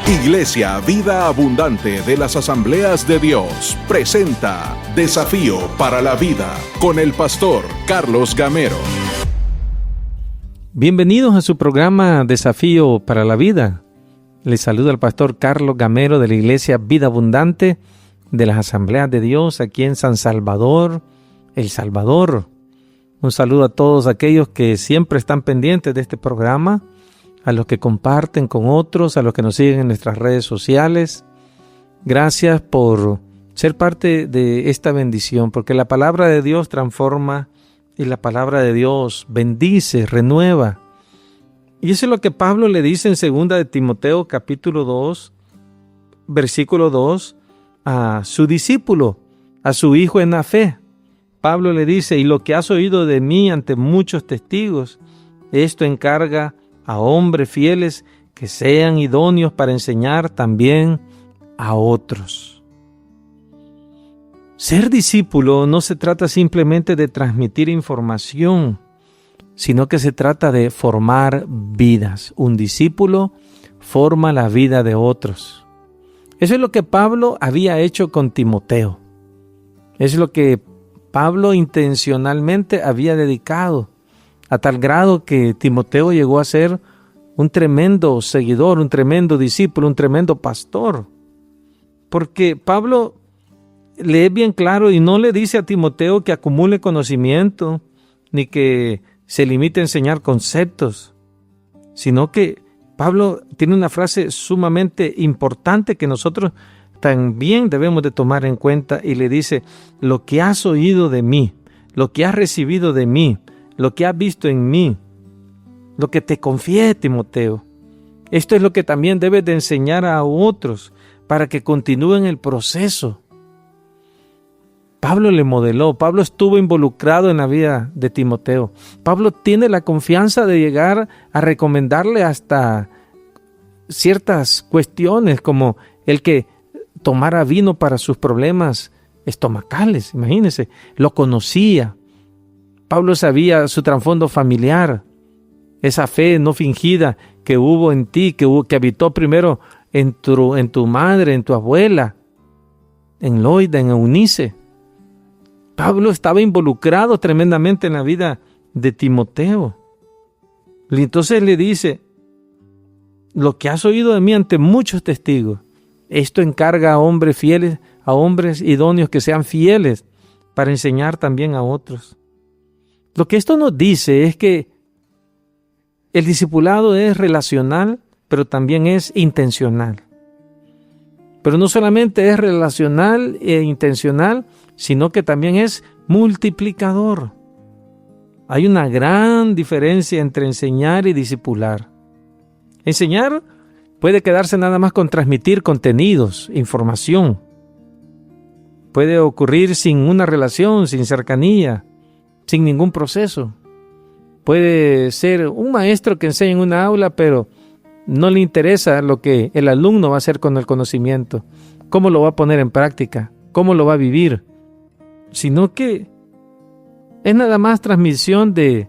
Iglesia Vida Abundante de las Asambleas de Dios presenta Desafío para la Vida con el pastor Carlos Gamero. Bienvenidos a su programa Desafío para la Vida. Les saluda el pastor Carlos Gamero de la Iglesia Vida Abundante de las Asambleas de Dios aquí en San Salvador, El Salvador. Un saludo a todos aquellos que siempre están pendientes de este programa, a los que comparten con otros, a los que nos siguen en nuestras redes sociales. Gracias por ser parte de esta bendición, porque la palabra de Dios transforma y la palabra de Dios bendice, renueva. Y eso es lo que Pablo le dice en 2 de Timoteo capítulo 2, versículo 2, a su discípulo, a su hijo en la fe. Pablo le dice: y lo que has oído de mí ante muchos testigos, esto encarga a hombres fieles que sean idóneos para enseñar también a otros. Ser discípulo no se trata simplemente de transmitir información, sino que se trata de formar vidas. Un discípulo forma la vida de otros. Eso es lo que Pablo había hecho con Timoteo. Es lo que Pablo intencionalmente había dedicado, a tal grado que Timoteo llegó a ser un tremendo seguidor, un tremendo discípulo, un tremendo pastor. Porque Pablo le es bien claro y no le dice a Timoteo que acumule conocimiento, ni que se limite a enseñar conceptos, sino que Pablo tiene una frase sumamente importante que nosotros también debemos de tomar en cuenta, y le dice: lo que has oído de mí, lo que has recibido de mí, lo que has visto en mí, lo que te confié, Timoteo, esto es lo que también debes de enseñar a otros para que continúen el proceso. Pablo le modeló, Pablo estuvo involucrado en la vida de Timoteo. Pablo tiene la confianza de llegar a recomendarle hasta ciertas cuestiones, como el que tomara vino para sus problemas estomacales. Imagínense, lo conocía. Pablo sabía su trasfondo familiar, esa fe no fingida que hubo en ti, que habitó primero en tu madre, en tu abuela, en Loida, en Eunice. Pablo estaba involucrado tremendamente en la vida de Timoteo. Y entonces le dice: lo que has oído de mí ante muchos testigos, esto encarga a hombres fieles, a hombres idóneos que sean fieles para enseñar también a otros. Lo que esto nos dice es que el discipulado es relacional, pero también es intencional. Pero no solamente es relacional e intencional, sino que también es multiplicador. Hay una gran diferencia entre enseñar y discipular. Enseñar puede quedarse nada más con transmitir contenidos, información. Puede ocurrir sin una relación, sin cercanía, sin ningún proceso. Puede ser un maestro que enseña en una aula, pero no le interesa lo que el alumno va a hacer con el conocimiento, cómo lo va a poner en práctica, cómo lo va a vivir, sino que es nada más transmisión de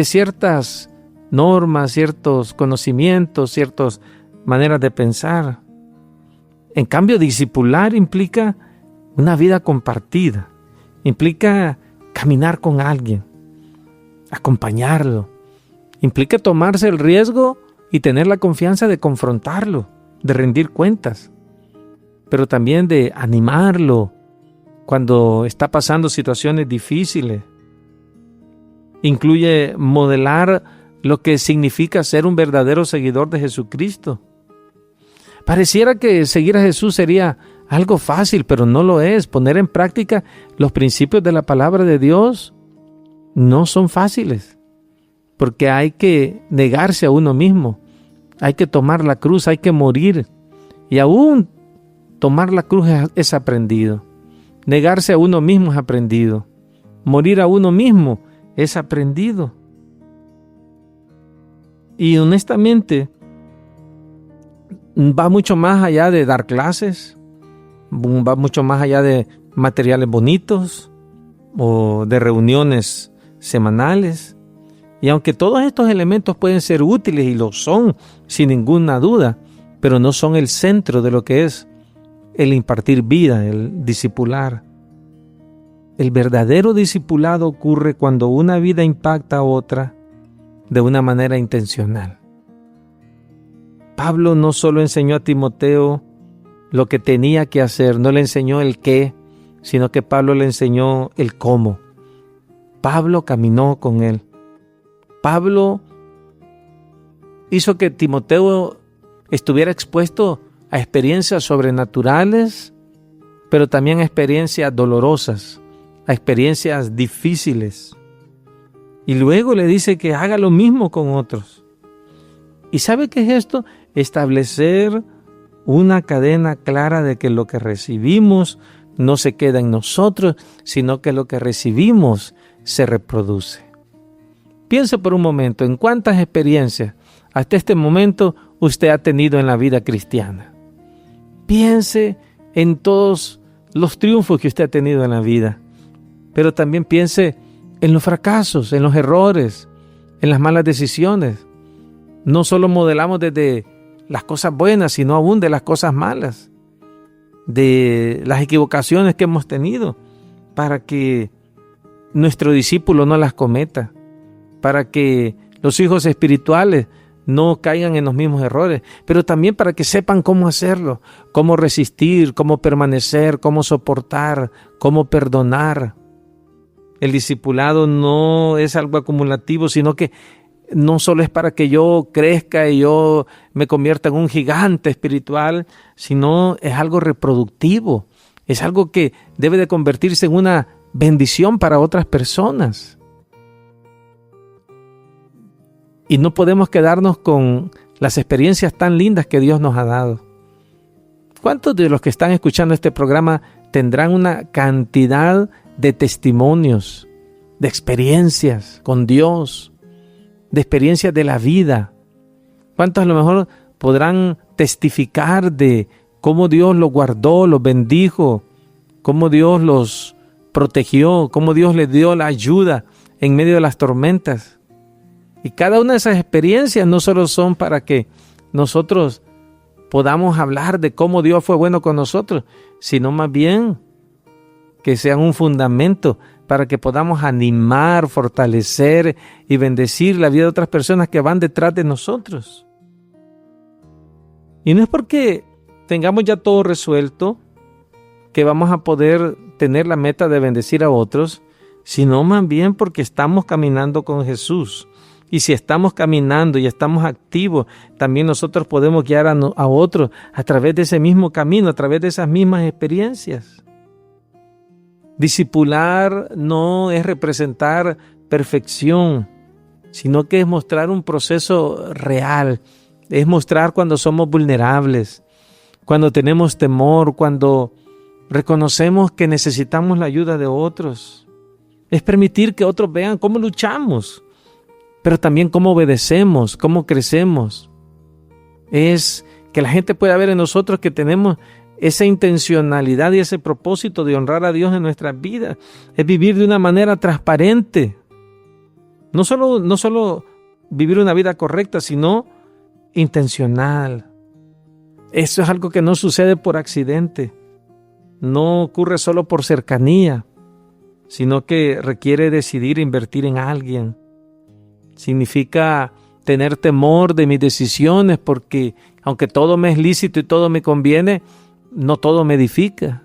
ciertas normas, ciertos conocimientos, ciertas maneras de pensar. En cambio, discipular implica una vida compartida, implica caminar con alguien, acompañarlo, implica tomarse el riesgo y tener la confianza de confrontarlo, de rendir cuentas, pero también de animarlo cuando está pasando situaciones difíciles. Incluye modelar lo que significa ser un verdadero seguidor de Jesucristo. Pareciera que seguir a Jesús sería algo fácil, pero no lo es. Poner en práctica los principios de la palabra de Dios no son fáciles, porque hay que negarse a uno mismo, hay que tomar la cruz, hay que morir, y aún tomar la cruz es aprendido. Negarse a uno mismo es aprendido. Morir a uno mismo es aprendido. Y honestamente, va mucho más allá de dar clases, va mucho más allá de materiales bonitos o de reuniones semanales. Y aunque todos estos elementos pueden ser útiles y lo son sin ninguna duda, pero no son el centro de lo que es el impartir vida, el discipular. El verdadero discipulado ocurre cuando una vida impacta a otra de una manera intencional. Pablo no solo enseñó a Timoteo lo que tenía que hacer, no le enseñó el qué, sino que Pablo le enseñó el cómo. Pablo caminó con él. Pablo hizo que Timoteo estuviera expuesto a experiencias sobrenaturales, pero también a experiencias dolorosas, a experiencias difíciles. Y luego le dice que haga lo mismo con otros. ¿Y sabe qué es esto? Establecer una cadena clara de que lo que recibimos no se queda en nosotros, sino que lo que recibimos se reproduce. Piense por un momento en cuántas experiencias hasta este momento usted ha tenido en la vida cristiana. Piense en todos los triunfos que usted ha tenido en la vida, pero también piense en los fracasos, en los errores, en las malas decisiones. No solo modelamos desde las cosas buenas, sino aún de las cosas malas, de las equivocaciones que hemos tenido, para que nuestro discípulo no las cometa, para que los hijos espirituales no caigan en los mismos errores, pero también para que sepan cómo hacerlo, cómo resistir, cómo permanecer, cómo soportar, cómo perdonar. El discipulado no es algo acumulativo, sino que no solo es para que yo crezca y yo me convierta en un gigante espiritual, sino es algo reproductivo, es algo que debe de convertirse en una bendición para otras personas. Y no podemos quedarnos con las experiencias tan lindas que Dios nos ha dado. ¿Cuántos de los que están escuchando este programa tendrán una cantidad de testimonios, de experiencias con Dios, de experiencias de la vida? ¿Cuántos a lo mejor podrán testificar de cómo Dios los guardó, los bendijo, cómo Dios los protegió, cómo Dios les dio la ayuda en medio de las tormentas? Y cada una de esas experiencias no solo son para que nosotros podamos hablar de cómo Dios fue bueno con nosotros, sino más bien que sean un fundamento para que podamos animar, fortalecer y bendecir la vida de otras personas que van detrás de nosotros. Y no es porque tengamos ya todo resuelto que vamos a poder tener la meta de bendecir a otros, sino más bien porque estamos caminando con Jesús. Y si estamos caminando y estamos activos, también nosotros podemos guiar a otros a través de ese mismo camino, a través de esas mismas experiencias. Discipular no es representar perfección, sino que es mostrar un proceso real, es mostrar cuando somos vulnerables, cuando tenemos temor, cuando reconocemos que necesitamos la ayuda de otros. Es permitir que otros vean cómo luchamos, pero también cómo obedecemos, cómo crecemos. Es que la gente pueda ver en nosotros que tenemos esa intencionalidad y ese propósito de honrar a Dios en nuestras vidas. Es vivir de una manera transparente. No solo vivir una vida correcta, sino intencional. Eso es algo que no sucede por accidente. No ocurre solo por cercanía, sino que requiere decidir invertir en alguien. Significa tener temor de mis decisiones, porque aunque todo me es lícito y todo me conviene, no todo me edifica.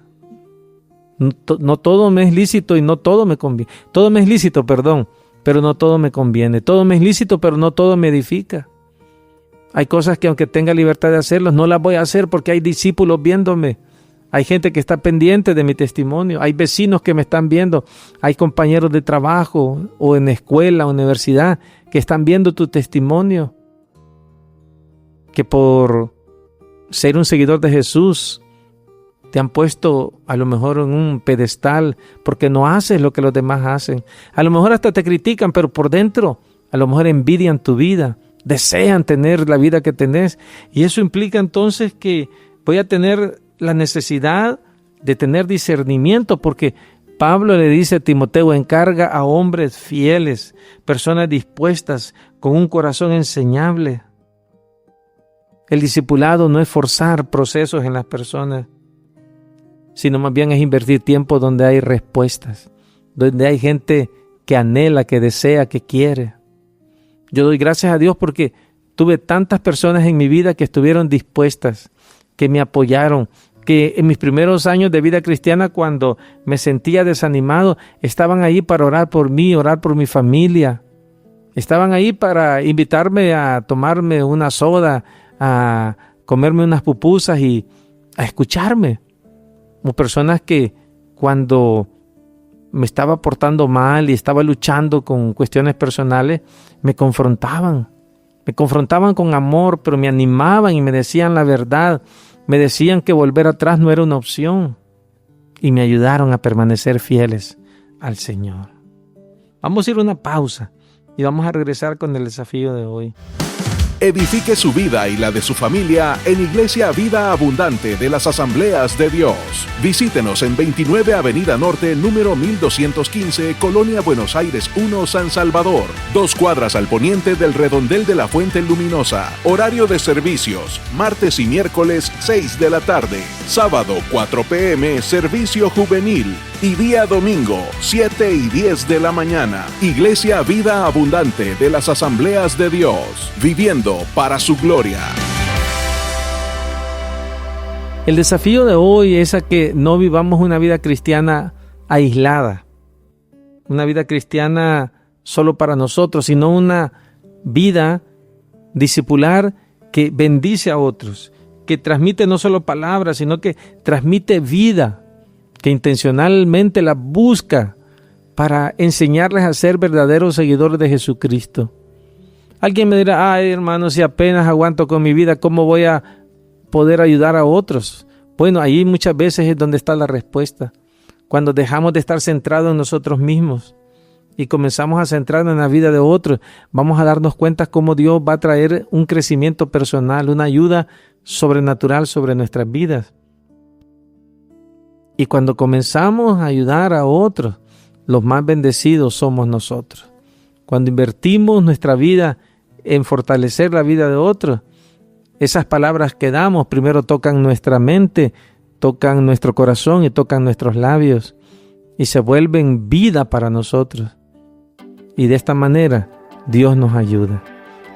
No todo me es lícito y no todo me conviene. Todo me es lícito, pero no todo me conviene. Todo me es lícito, pero no todo me edifica. Hay cosas que aunque tenga libertad de hacerlas, no las voy a hacer porque hay discípulos viéndome. Hay gente que está pendiente de mi testimonio. Hay vecinos que me están viendo. Hay compañeros de trabajo o en escuela, universidad, que están viendo tu testimonio. Que por ser un seguidor de Jesús te han puesto a lo mejor en un pedestal porque no haces lo que los demás hacen. A lo mejor hasta te critican, pero por dentro a lo mejor envidian tu vida. Desean tener la vida que tenés. Y eso implica entonces que voy a tener la necesidad de tener discernimiento, porque Pablo le dice a Timoteo: encarga a hombres fieles, personas dispuestas, con un corazón enseñable. El discipulado no es forzar procesos en las personas, sino más bien es invertir tiempo donde hay respuestas, donde hay gente que anhela, que desea, que quiere. Yo doy gracias a Dios porque tuve tantas personas en mi vida que estuvieron dispuestas, que me apoyaron, que en mis primeros años de vida cristiana, cuando me sentía desanimado, estaban ahí para orar por mí, orar por mi familia. Estaban ahí para invitarme a tomarme una soda, a comerme unas pupusas y a escucharme. Como personas que cuando me estaba portando mal y estaba luchando con cuestiones personales, me confrontaban con amor, pero me animaban y me decían la verdad. Me decían que volver atrás no era una opción y me ayudaron a permanecer fieles al Señor. Vamos a ir a una pausa y vamos a regresar con el desafío de hoy. Edifique su vida y la de su familia en Iglesia Vida Abundante de las Asambleas de Dios. Visítenos en 29 Avenida Norte, número 1215, Colonia Buenos Aires 1, San Salvador. 2 cuadras al poniente del redondel de la Fuente Luminosa. Horario de servicios, martes y miércoles 6 de la tarde. Sábado 4 p.m. servicio juvenil. Y día domingo 7 y 10 de la mañana. Iglesia Vida Abundante de las Asambleas de Dios. Viviendo para su gloria. El desafío de hoy es a que no vivamos una vida cristiana aislada, una vida cristiana solo para nosotros, sino una vida discipular que bendice a otros, que transmite no solo palabras, sino que transmite vida, que intencionalmente la busca para enseñarles a ser verdaderos seguidores de Jesucristo. Alguien me dirá, ay hermano, si apenas aguanto con mi vida, ¿cómo voy a poder ayudar a otros? Bueno, ahí muchas veces es donde está la respuesta. Cuando dejamos de estar centrados en nosotros mismos y comenzamos a centrarnos en la vida de otros, vamos a darnos cuenta cómo Dios va a traer un crecimiento personal, una ayuda sobrenatural sobre nuestras vidas. Y cuando comenzamos a ayudar a otros, los más bendecidos somos nosotros. Cuando invertimos nuestra vida en fortalecer la vida de otros, esas palabras que damos primero tocan nuestra mente, tocan nuestro corazón y tocan nuestros labios y se vuelven vida para nosotros. Y de esta manera Dios nos ayuda.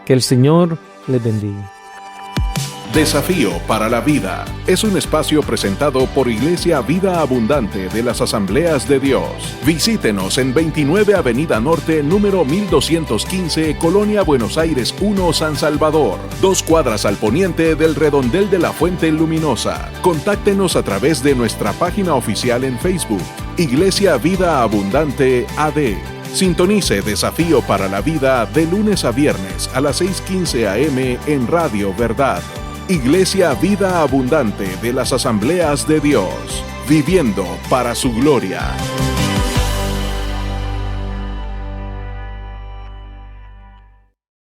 Que el Señor les bendiga. Desafío para la Vida es un espacio presentado por Iglesia Vida Abundante de las Asambleas de Dios. Visítenos en 29 Avenida Norte, número 1215, Colonia Buenos Aires 1, San Salvador. 2 cuadras al poniente del redondel de la Fuente Luminosa. Contáctenos a través de nuestra página oficial en Facebook, Iglesia Vida Abundante AD. Sintonice Desafío para la Vida de lunes a viernes a las 6:15 a.m. en Radio Verdad. Iglesia Vida Abundante de las Asambleas de Dios, viviendo para su gloria.